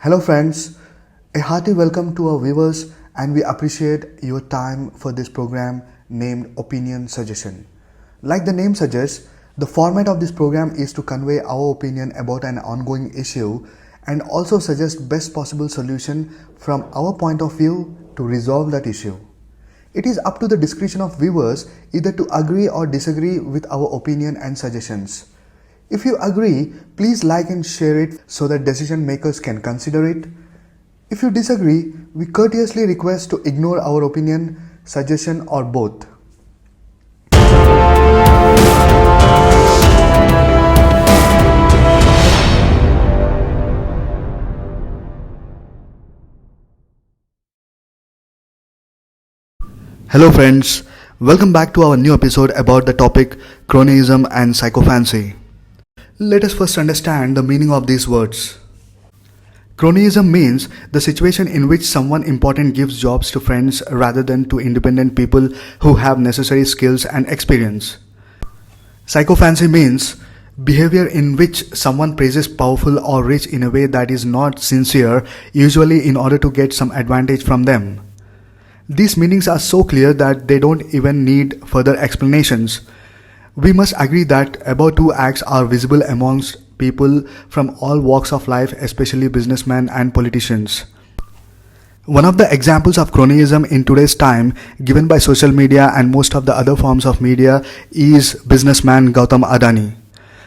Hello friends, a hearty welcome to our viewers and we appreciate your time for this program named Opinion Suggestion. Like the name suggests, the format of this program is to convey our opinion about an ongoing issue and also suggest best possible solution from our point of view to resolve that issue. It is up to the discretion of viewers either to agree or disagree with our opinion and suggestions. If you agree, please like and share it so that decision makers can consider it. If you disagree, we courteously request to ignore our opinion, suggestion or both. Hello friends, welcome back to our new episode about the topic Cronyism and Sychophancy. Let us first understand the meaning of these words. Cronyism means the situation in which someone important gives jobs to friends rather than to independent people who have necessary skills and experience. Sychophancy means behavior in which someone praises powerful or rich in a way that is not sincere, usually in order to get some advantage from them. These meanings are so clear that they don't even need further explanations. We must agree that above two acts are visible amongst people from all walks of life, especially businessmen and politicians. One of the examples of cronyism in today's time, given by social media and most of the other forms of media, is businessman Gautam Adani.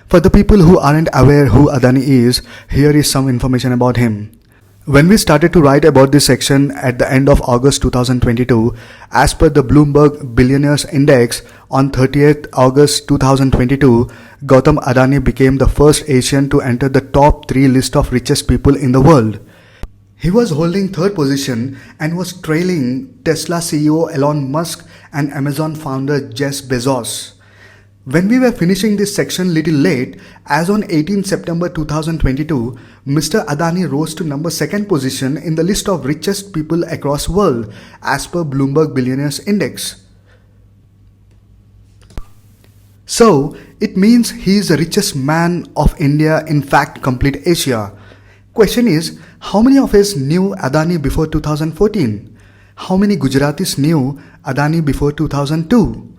For the people who aren't aware who Adani is, here is some information about him. When we started to write about this section at the end of August 2022, as per the Bloomberg Billionaires Index on 30th August 2022, Gautam Adani became the first Asian to enter the top 3 list of richest people in the world. He was holding third position and was trailing Tesla CEO Elon Musk and Amazon founder Jeff Bezos. When we were finishing this section little late, as on 18 September 2022, Mr. Adani rose to number 2nd position in the list of richest people across world as per Bloomberg Billionaires Index. So, it means he is the richest man of India, in fact complete Asia. Question is, how many of us knew Adani before 2014? How many Gujaratis knew Adani before 2002?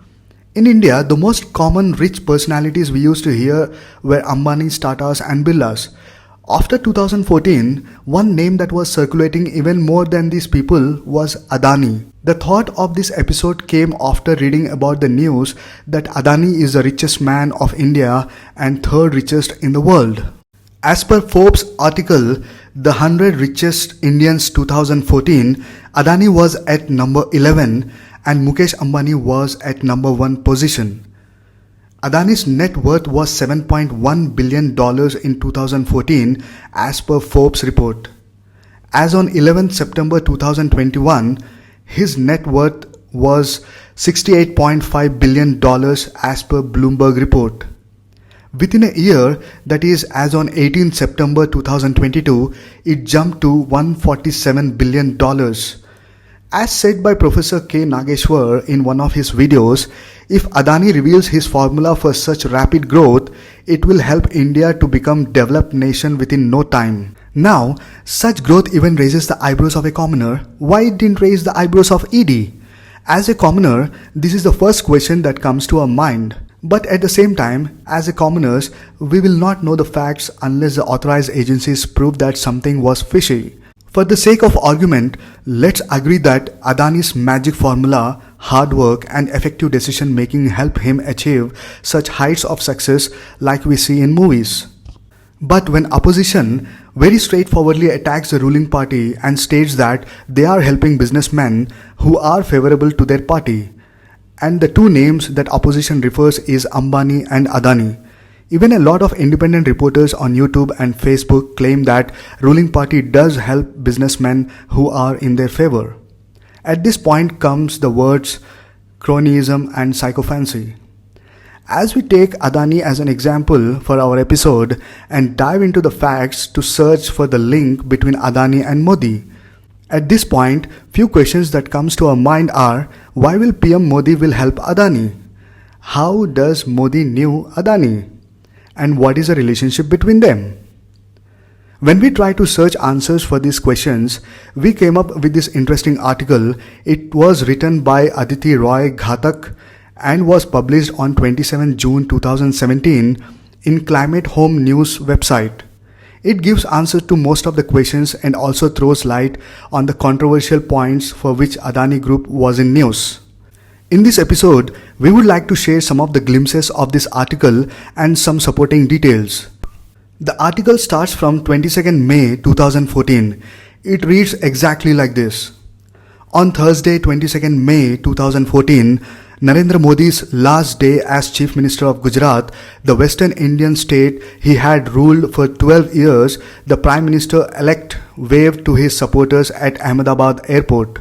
In India, the most common rich personalities we used to hear were Ambani's, Tata's and Birla's. After 2014, one name that was circulating even more than these people was Adani. The thought of this episode came after reading about the news that Adani is the richest man of India and third richest in the world. As per Forbes article, The 100 Richest Indians 2014, Adani was at number 11 and Mukesh Ambani was at number 1 position. Adani's net worth was $7.1 billion in 2014 as per Forbes report. As on 11 September 2021, his net worth was $68.5 billion as per Bloomberg report. Within a year, that is as on 18 September 2022, it jumped to $147 billion. As said by Professor K. Nageshwar in one of his videos, if Adani reveals his formula for such rapid growth, it will help India to become developed nation within no time. Now, such growth even raises the eyebrows of a commoner. Why it didn't raise the eyebrows of ED? As a commoner, this is the first question that comes to our mind. But at the same time, as a commoners, we will not know the facts unless the authorized agencies prove that something was fishy. For the sake of argument, let's agree that Adani's magic formula, hard work and effective decision making help him achieve such heights of success like we see in movies. But when opposition very straightforwardly attacks the ruling party and states that they are helping businessmen who are favorable to their party, and the two names that opposition refers is Ambani and Adani. Even a lot of independent reporters on YouTube and Facebook claim that ruling party does help businessmen who are in their favor. At this point comes the words cronyism and sychophancy. As we take Adani as an example for our episode and dive into the facts to search for the link between Adani and Modi. At this point, few questions that comes to our mind are, why will PM Modi will help Adani? How does Modi knew Adani? And what is the relationship between them? When we tried to search answers for these questions, we came up with this interesting article. It was written by Aditi Roy Ghatak and was published on 27 June 2017 in Climate Home News website. It gives answers to most of the questions and also throws light on the controversial points for which Adani Group was in news. In this episode, we would like to share some of the glimpses of this article and some supporting details. The article starts from 22nd May 2014. It reads exactly like this. On Thursday, 22nd May 2014, Narendra Modi's last day as Chief Minister of Gujarat, the Western Indian state he had ruled for 12 years, the Prime Minister-elect waved to his supporters at Ahmedabad airport.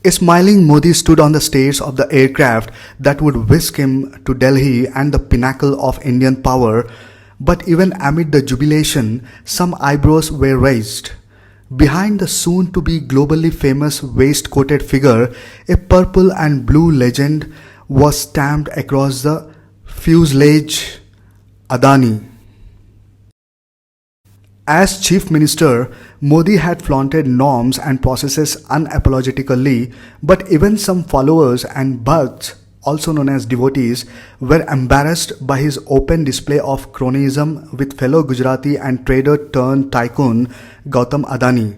A smiling Modi stood on the stairs of the aircraft that would whisk him to Delhi and the pinnacle of Indian power. But even amid the jubilation, some eyebrows were raised. Behind the soon-to-be globally famous waist-coated figure, a purple and blue legend was stamped across the fuselage: Adani. As Chief Minister, Modi had flaunted norms and processes unapologetically, but even some followers and bhakts, also known as devotees, were embarrassed by his open display of cronyism with fellow Gujarati and trader-turned-tycoon Gautam Adani,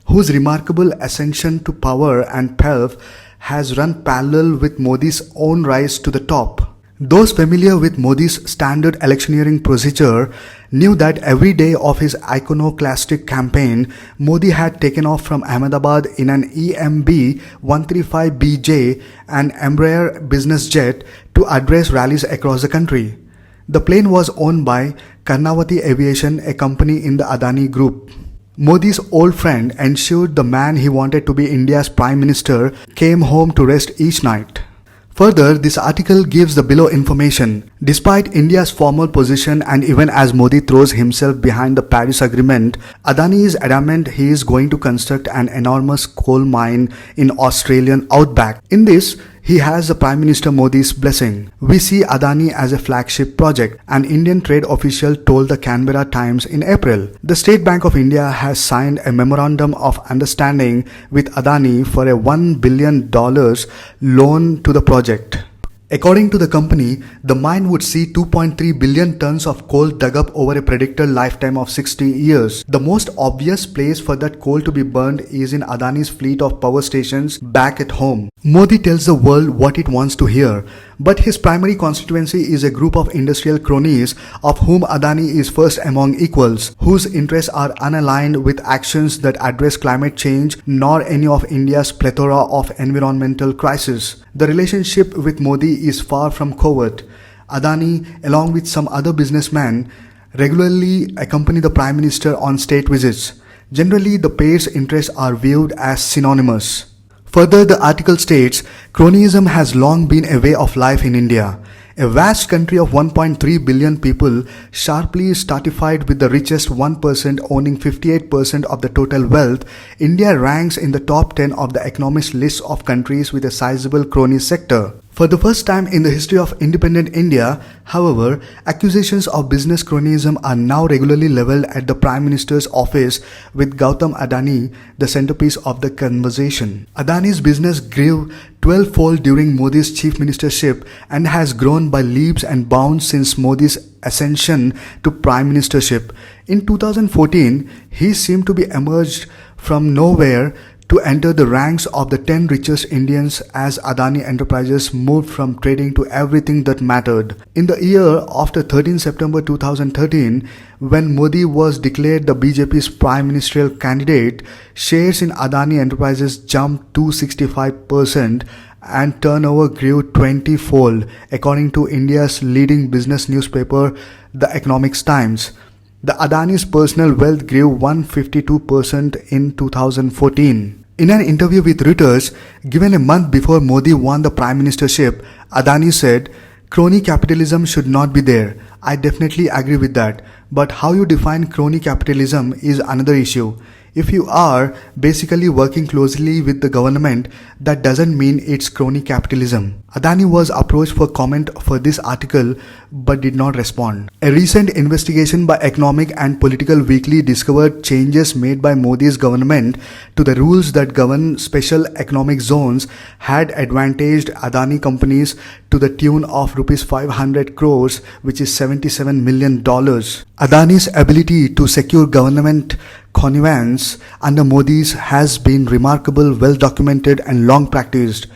whose remarkable ascension to power and pelf has run parallel with Modi's own rise to the top. Those familiar with Modi's standard electioneering procedure knew that every day of his iconoclastic campaign, Modi had taken off from Ahmedabad in an EMB 135BJ, an Embraer business jet, to address rallies across the country. The plane was owned by Karnavati Aviation, a company in the Adani Group. Modi's old friend ensured the man he wanted to be India's Prime Minister came home to rest each night. Further, this article gives the below information. Despite India's formal position and even as Modi throws himself behind the Paris Agreement, Adani is adamant he is going to construct an enormous coal mine in Australian outback. In this, he has the Prime Minister Modi's blessing. We see Adani as a flagship project, an Indian trade official told the Canberra Times in April. The State Bank of India has signed a memorandum of understanding with Adani for a $1 billion loan to the project. According to the company, the mine would see 2.3 billion tons of coal dug up over a predicted lifetime of 60 years. The most obvious place for that coal to be burned is in Adani's fleet of power stations back at home. Modi tells the world what it wants to hear, but his primary constituency is a group of industrial cronies of whom Adani is first among equals, whose interests are unaligned with actions that address climate change nor any of India's plethora of environmental crises. The relationship with Modi is far from covert. Adani, along with some other businessmen, regularly accompany the Prime Minister on state visits. Generally, the pair's interests are viewed as synonymous. Further, the article states, cronyism has long been a way of life in India. A vast country of 1.3 billion people, sharply stratified with the richest 1% owning 58% of the total wealth, India ranks in the top 10 of the Economist list of countries with a sizable crony sector. For the first time in the history of independent India, however, accusations of business cronyism are now regularly leveled at the Prime Minister's office, with Gautam Adani the centerpiece of the conversation. Adani's business grew 12-fold during Modi's chief ministership and has grown by leaps and bounds since Modi's ascension to prime ministership. In 2014, he seemed to be emerged from nowhere to enter the ranks of the 10 richest Indians as Adani Enterprises moved from trading to everything that mattered. In the year after 13 September 2013, when Modi was declared the BJP's prime ministerial candidate, shares in Adani Enterprises jumped 265% and turnover grew 20-fold, according to India's leading business newspaper, The Economic Times. The Adani's personal wealth grew 152% in 2014. In an interview with Reuters, given a month before Modi won the prime ministership, Adani said, "Crony capitalism should not be there. I definitely agree with that. But how you define crony capitalism is another issue. If you are basically working closely with the government, that doesn't mean it's crony capitalism." Adani was approached for comment for this article but did not respond. A recent investigation by Economic and Political Weekly discovered changes made by Modi's government to the rules that govern special economic zones had advantaged Adani companies to the tune of Rs 500 crores, which is $77 million. Adani's ability to secure government connivance under Modi's has been remarkable, well documented and long practiced.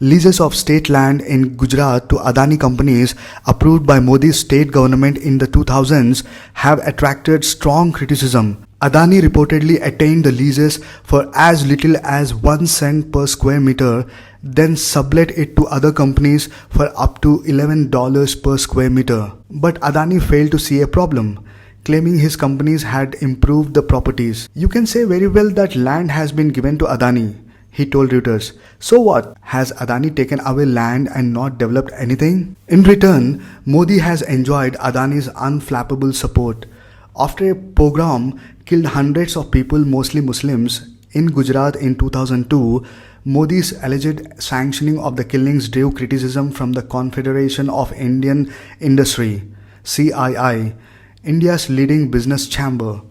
Leases of state land in Gujarat to Adani companies approved by Modi's state government in the 2000s have attracted strong criticism. Adani reportedly attained the leases for as little as 1 cent per square meter, then sublet it to other companies for up to $11 per square meter. But Adani failed to see a problem, claiming his companies had improved the properties. You can say very well that land has been given to Adani, he told Reuters. So what? Has Adani taken away land and not developed anything? In return, Modi has enjoyed Adani's unflappable support. After a pogrom killed hundreds of people, mostly Muslims, in Gujarat in 2002, Modi's alleged sanctioning of the killings drew criticism from the Confederation of Indian Industry, CII, India's leading business chamber.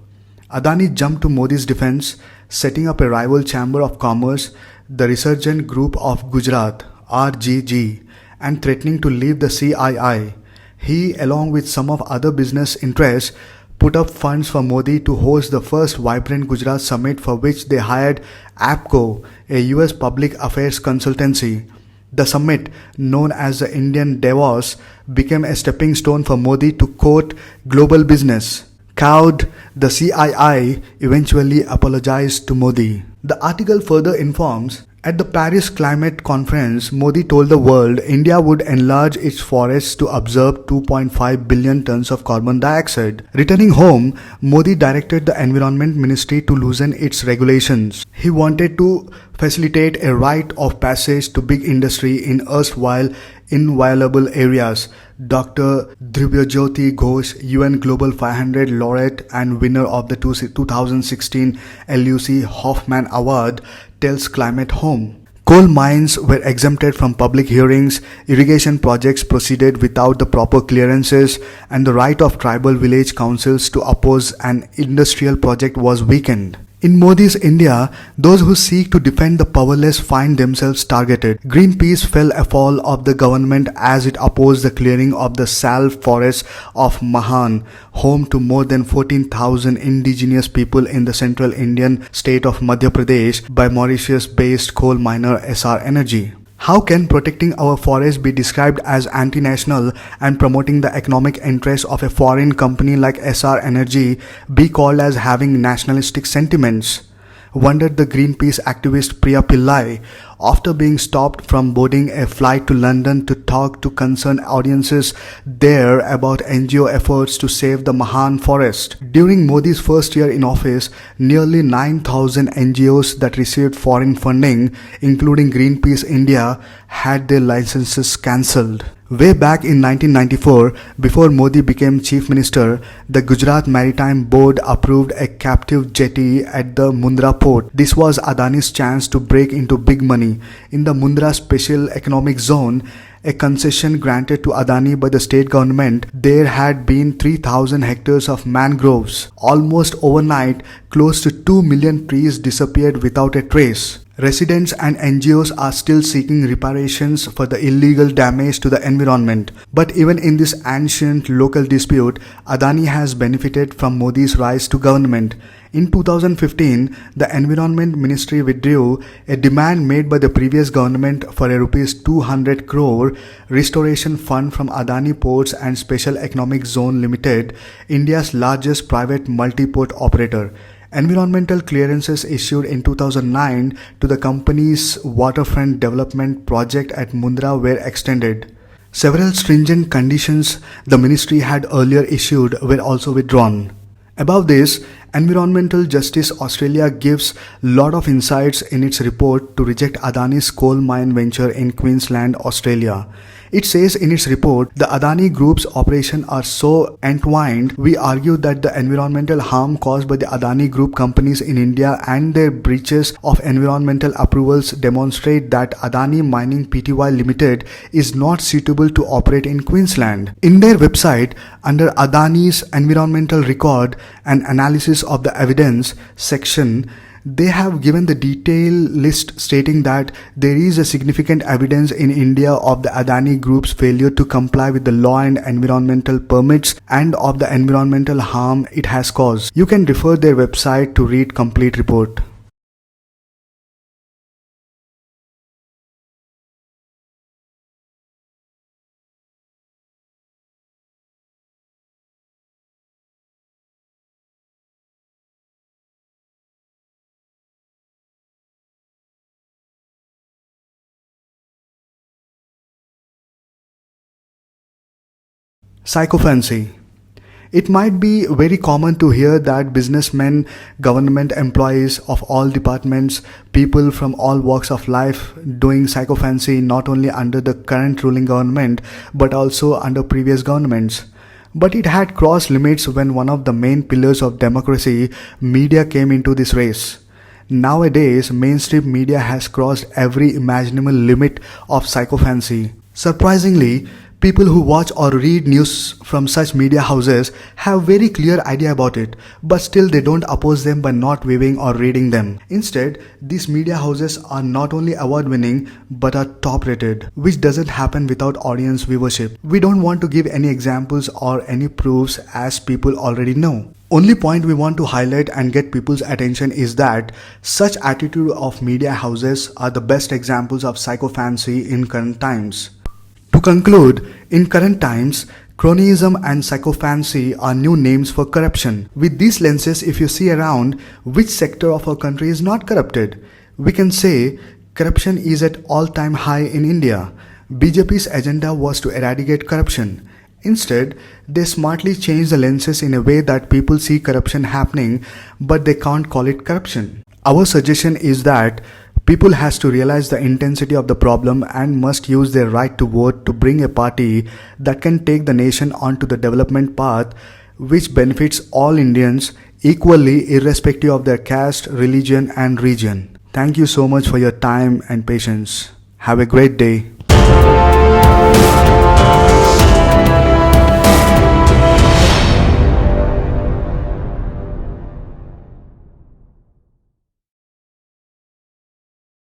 Adani jumped to Modi's defense, setting up a rival chamber of commerce, the Resurgent Group of Gujarat, RGG, and threatening to leave the CII. He, along with some of other business interests, put up funds for Modi to host the first Vibrant Gujarat Summit, for which they hired APCO, a US public affairs consultancy. The summit, known as the Indian Davos, became a stepping stone for Modi to quote global business. Cowed, the CII eventually apologized to Modi. The article further informs, at the Paris Climate Conference, Modi told the world India would enlarge its forests to absorb 2.5 billion tons of carbon dioxide. Returning home, Modi directed the Environment Ministry to loosen its regulations. He wanted to facilitate a rite of passage to big industry in erstwhile inviolable areas. Dr. Dhruvyajyoti Ghosh, UN Global 500 laureate and winner of the 2016 LUC Hoffman Award, tells Climate Home. Coal mines were exempted from public hearings, irrigation projects proceeded without the proper clearances, and the right of tribal village councils to oppose an industrial project was weakened. In Modi's India, those who seek to defend the powerless find themselves targeted. Greenpeace fell foul of the government as it opposed the clearing of the sal forests of Mahan, home to more than 14,000 indigenous people in the central Indian state of Madhya Pradesh, by Mauritius-based coal miner SR Energy. How can protecting our forests be described as anti-national and promoting the economic interests of a foreign company like SR Energy be called as having nationalistic sentiments? Wondered the Greenpeace activist Priya Pillai, after being stopped from boarding a flight to London to talk to concerned audiences there about NGO efforts to save the Mahan forest. During Modi's first year in office, nearly 9,000 NGOs that received foreign funding, including Greenpeace India, had their licenses cancelled. Way back in 1994, before Modi became Chief Minister, the Gujarat Maritime Board approved a captive jetty at the Mundra port. This was Adani's chance to break into big money. In the Mundra Special Economic Zone, a concession granted to Adani by the state government, there had been 3,000 hectares of mangroves. Almost overnight, close to 2 million trees disappeared without a trace. Residents and NGOs are still seeking reparations for the illegal damage to the environment. But even in this ancient local dispute, Adani has benefited from Modi's rise to government. In 2015, the Environment Ministry withdrew a demand made by the previous government for a Rs 200 crore restoration fund from Adani Ports and Special Economic Zone Limited, India's largest private multi-port operator. Environmental clearances issued in 2009 to the company's waterfront development project at Mundra were extended. Several stringent conditions the ministry had earlier issued were also withdrawn. Above this, Environmental Justice Australia gives lot of insights in its report to reject Adani's coal mine venture in Queensland, Australia. It says in its report, the Adani Group's operations are so entwined, we argue that the environmental harm caused by the Adani Group companies in India and their breaches of environmental approvals demonstrate that Adani Mining Pty Limited is not suitable to operate in Queensland. In their website, under Adani's environmental record and analysis of the evidence section, they have given the detailed list stating that there is a significant evidence in India of the Adani Group's failure to comply with the law and environmental permits and of the environmental harm it has caused. You can refer their website to read complete report. Sychophancy. It might be very common to hear that businessmen, government employees of all departments, people from all walks of life doing sychophancy not only under the current ruling government but also under previous governments. But it had crossed limits when one of the main pillars of democracy, media, came into this race. Nowadays, mainstream media has crossed every imaginable limit of sychophancy. Surprisingly, people who watch or read news from such media houses have very clear idea about it, but still they don't oppose them by not viewing or reading them. Instead, these media houses are not only award-winning but are top-rated, which doesn't happen without audience viewership. We don't want to give any examples or any proofs as people already know. Only point we want to highlight and get people's attention is that such attitude of media houses are the best examples of sychophancy in current times. To conclude, in current times, cronyism and sychophancy are new names for corruption. With these lenses, if you see around, which sector of our country is not corrupted? We can say corruption is at all-time high in India. BJP's agenda was to eradicate corruption. Instead, they smartly changed the lenses in a way that people see corruption happening, but they can't call it corruption. Our suggestion is that people has to realize the intensity of the problem and must use their right to vote to bring a party that can take the nation onto the development path which benefits all Indians equally irrespective of their caste, religion and region. Thank you so much for your time and patience. Have a great day.